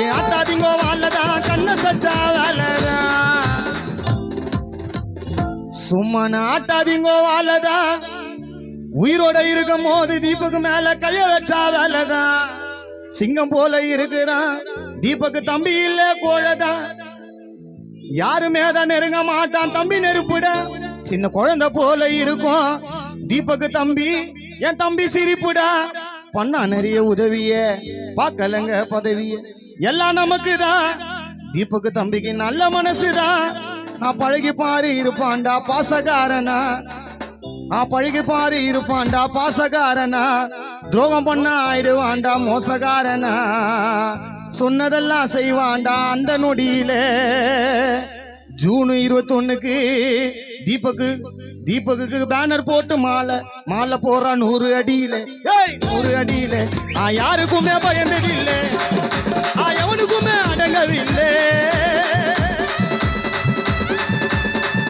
ஏன் ஆத்தாதிங்கோ வாழதான் கண்ண சச்சா வேலைதான் சும்மா ஆட்டாதிங்கோ வாழதான் உயிரோட இருக்கும் போது தீபக்கு மேல கைய வச்சா வேலைதான் சிங்கம் போல இருக்கிறான் தீபக்கு தம்பி இல்ல கோழதான் யாருமே தான் நெருங்க மாட்டான் தம்பி நெருப்புட சின்ன குழந்தை போல இருக்கும் தீபக்கு தம்பி என் தம்பி சிரிப்புடா பண்ணா நிறைய உதவிய பார்க்கலங்க பதவிய எல்லாம் நமக்கு தான் தீபக்கு தம்பிக்கு நல்ல மனசுதான் நான் பழகி பாரு இருப்பான்டா பாசகாரனா பழகி பாரு இருப்பான்டா பாசகாரனா துரோகம் பண்ண ஆயிடுவான்டா மோசகாரனா சொன்னதெல்லாம் செய்வான்டா அந்த நொடியில ஜூன் 21க்கு தீபக்கு பேனர் போட்டு மாலை போறா 100 அடியில 100 அடியில யாருக்குமே பயந்ததில்லை